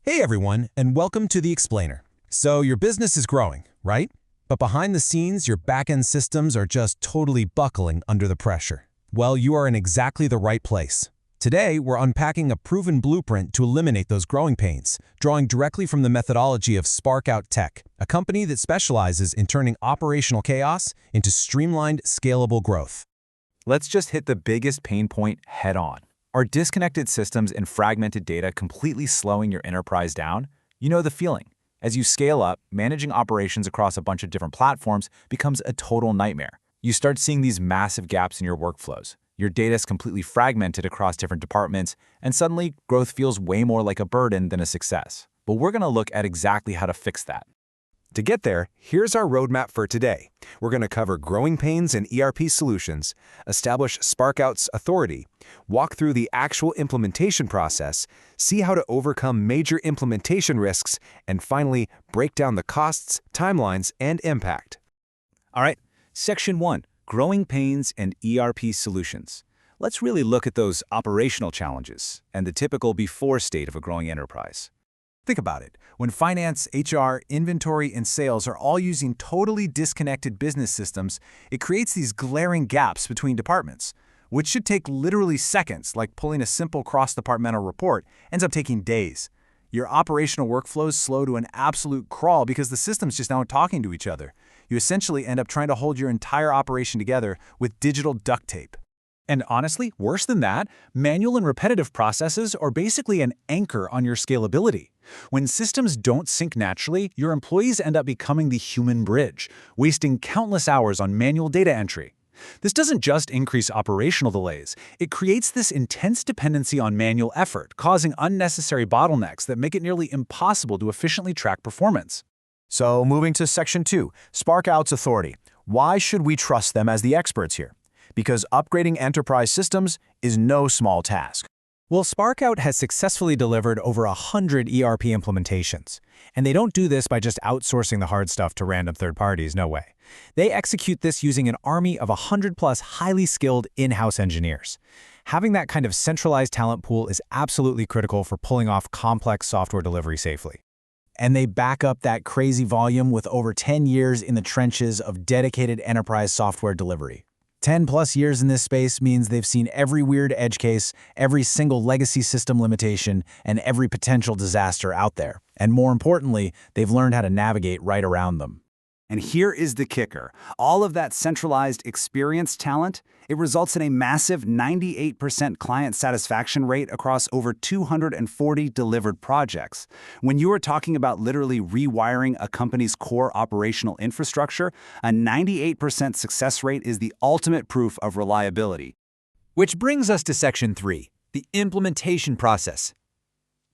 Hey everyone, and welcome to The Explainer. So your business is growing, right? But behind the scenes, your back-end systems are just totally buckling under the pressure. Well, you are in exactly the right place. Today, we're unpacking a proven blueprint to eliminate those growing pains, drawing directly from the methodology of SparkOut Tech, a company that specializes in turning operational chaos into streamlined, scalable growth. Let's just hit the biggest pain point head on. Are disconnected systems and fragmented data completely slowing your enterprise down? You know the feeling. As you scale up, managing operations across a bunch of different platforms becomes a total nightmare. You start seeing these massive gaps in your workflows. Your data is completely fragmented across different departments, and suddenly growth feels way more like a burden than a success. But we're going to look at exactly how to fix that. To get there, here's our roadmap for today. We're going to cover growing pains in ERP solutions, establish SparkOut's authority, walk through the actual implementation process, see how to overcome major implementation risks, and finally, break down the costs, timelines, and impact. All right, Section 1, Growing Pains and ERP Solutions. Let's really look at those operational challenges and the typical before state of a growing enterprise. Think about it. When finance, HR, inventory, and sales are all using totally disconnected business systems, it creates these glaring gaps between departments, which should take literally seconds, like pulling a simple cross-departmental report, ends up taking days. Your operational workflows slow to an absolute crawl because the systems just aren't talking to each other. You essentially end up trying to hold your entire operation together with digital duct tape. And honestly, worse than that, manual and repetitive processes are basically an anchor on your scalability. When systems don't sync naturally, your employees end up becoming the human bridge, wasting countless hours on manual data entry. This doesn't just increase operational delays, it creates this intense dependency on manual effort, causing unnecessary bottlenecks that make it nearly impossible to efficiently track performance. So moving to Section 2, SparkOut's authority. Why should we trust them as the experts here? Because upgrading enterprise systems is no small task. Well, SparkOut has successfully delivered over 100 ERP implementations. And they don't do this by just outsourcing the hard stuff to random third parties, no way. They execute this using an army of 100+ highly skilled in-house engineers. Having that kind of centralized talent pool is absolutely critical for pulling off complex software delivery safely. And they back up that crazy volume with over 10 years in the trenches of dedicated enterprise software delivery. 10+ years in this space means they've seen every weird edge case, every single legacy system limitation, and every potential disaster out there. And more importantly, they've learned how to navigate right around them. And here is the kicker. All of that centralized experienced talent, it results in a massive 98% client satisfaction rate across over 240 delivered projects. When you are talking about literally rewiring a company's core operational infrastructure, a 98% success rate is the ultimate proof of reliability. Which brings us to Section 3, the implementation process.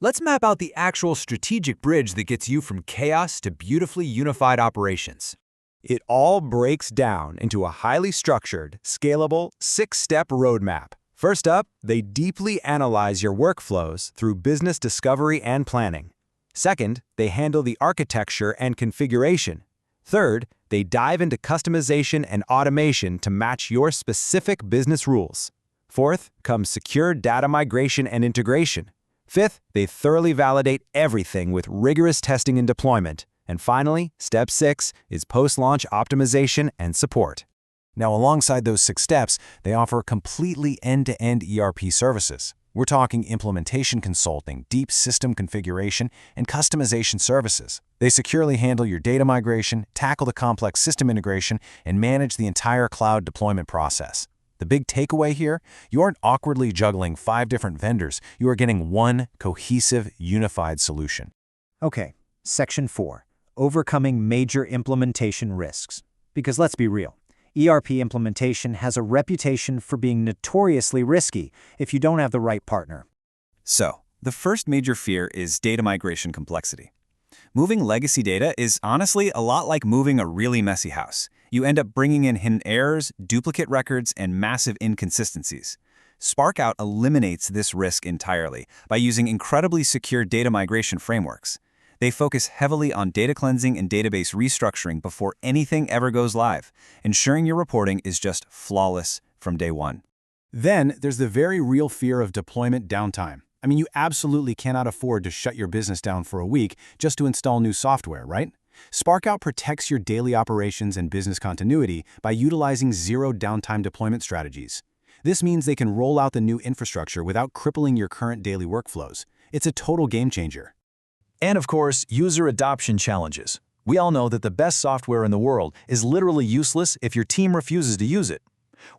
Let's map out the actual strategic bridge that gets you from chaos to beautifully unified operations. It all breaks down into a highly structured, scalable, 6-step roadmap. First up, they deeply analyze your workflows through business discovery and planning. Second, they handle the architecture and configuration. Third, they dive into customization and automation to match your specific business rules. Fourth, comes secure data migration and integration. Fifth, they thoroughly validate everything with rigorous testing and deployment. And finally, step 6 is post-launch optimization and support. Now, alongside those 6 steps, they offer completely end-to-end ERP services. We're talking implementation consulting, deep system configuration, and customization services. They securely handle your data migration, tackle the complex system integration, and manage the entire cloud deployment process. The big takeaway here, you aren't awkwardly juggling 5 different vendors. You are getting one cohesive, unified solution. Okay, Section 4, Overcoming Major Implementation Risks. Because let's be real, ERP implementation has a reputation for being notoriously risky if you don't have the right partner. So, the first major fear is data migration complexity. Moving legacy data is honestly a lot like moving a really messy house. You end up bringing in hidden errors, duplicate records, and massive inconsistencies. SparkOut eliminates this risk entirely by using incredibly secure data migration frameworks. They focus heavily on data cleansing and database restructuring before anything ever goes live, ensuring your reporting is just flawless from day one. Then there's the very real fear of deployment downtime. I mean, you absolutely cannot afford to shut your business down for a week just to install new software, right? SparkOut protects your daily operations and business continuity by utilizing zero downtime deployment strategies. This means they can roll out the new infrastructure without crippling your current daily workflows. It's a total game changer. And of course, user adoption challenges. We all know that the best software in the world is literally useless if your team refuses to use it.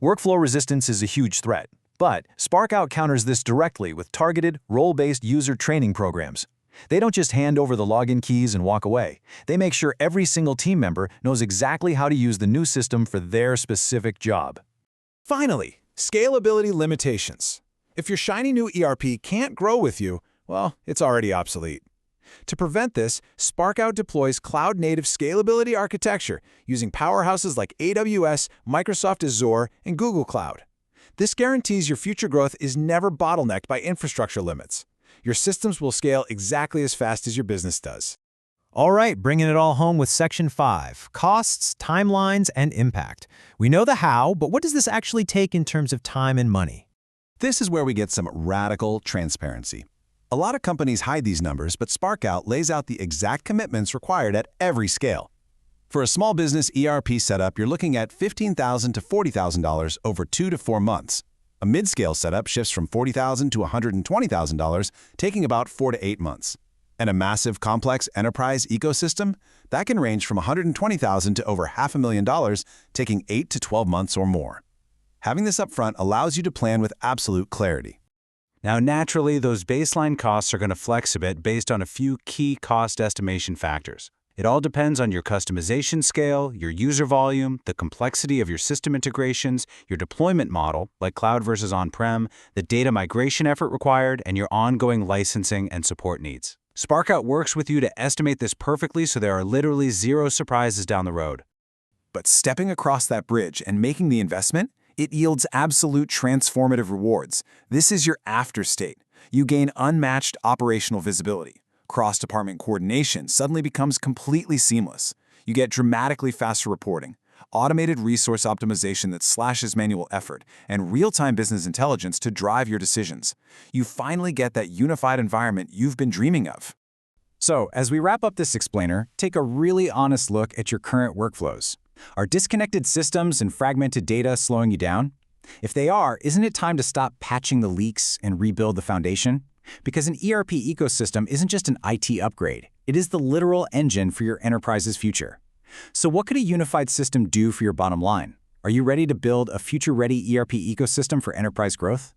Workflow resistance is a huge threat, but SparkOut counters this directly with targeted, role-based user training programs. They don't just hand over the login keys and walk away. They make sure every single team member knows exactly how to use the new system for their specific job. Finally, scalability limitations. If your shiny new ERP can't grow with you, well, it's already obsolete. To prevent this, SparkOut deploys cloud-native scalability architecture using powerhouses like AWS, Microsoft Azure, and Google Cloud. This guarantees your future growth is never bottlenecked by infrastructure limits. Your systems will scale exactly as fast as your business does. All right, bringing it all home with Section 5, costs, timelines, and impact. We know the how, but what does this actually take in terms of time and money? This is where we get some radical transparency. A lot of companies hide these numbers, but SparkOut lays out the exact commitments required at every scale. For a small business ERP setup, you're looking at $15,000 to $40,000 over 2 to 4 months. A mid-scale setup shifts from $40,000 to $120,000, taking about 4 to 8 months. And a massive, complex enterprise ecosystem? That can range from $120,000 to over $500,000, taking 8 to 12 months or more. Having this upfront allows you to plan with absolute clarity. Now, naturally, those baseline costs are going to flex a bit based on a few key cost estimation factors. It all depends on your customization scale, your user volume, the complexity of your system integrations, your deployment model, like cloud versus on-prem, the data migration effort required, and your ongoing licensing and support needs. SparkOut works with you to estimate this perfectly so there are literally zero surprises down the road. But stepping across that bridge and making the investment, it yields absolute transformative rewards. This is your after state. You gain unmatched operational visibility. Cross-department coordination suddenly becomes completely seamless. You get dramatically faster reporting, automated resource optimization that slashes manual effort, and real-time business intelligence to drive your decisions. You finally get that unified environment you've been dreaming of. So, as we wrap up this explainer, take a really honest look at your current workflows. Are disconnected systems and fragmented data slowing you down? If they are, isn't it time to stop patching the leaks and rebuild the foundation? Because an ERP ecosystem isn't just an IT upgrade. It is the literal engine for your enterprise's future. So what could a unified system do for your bottom line? Are you ready to build a future-ready ERP ecosystem for enterprise growth?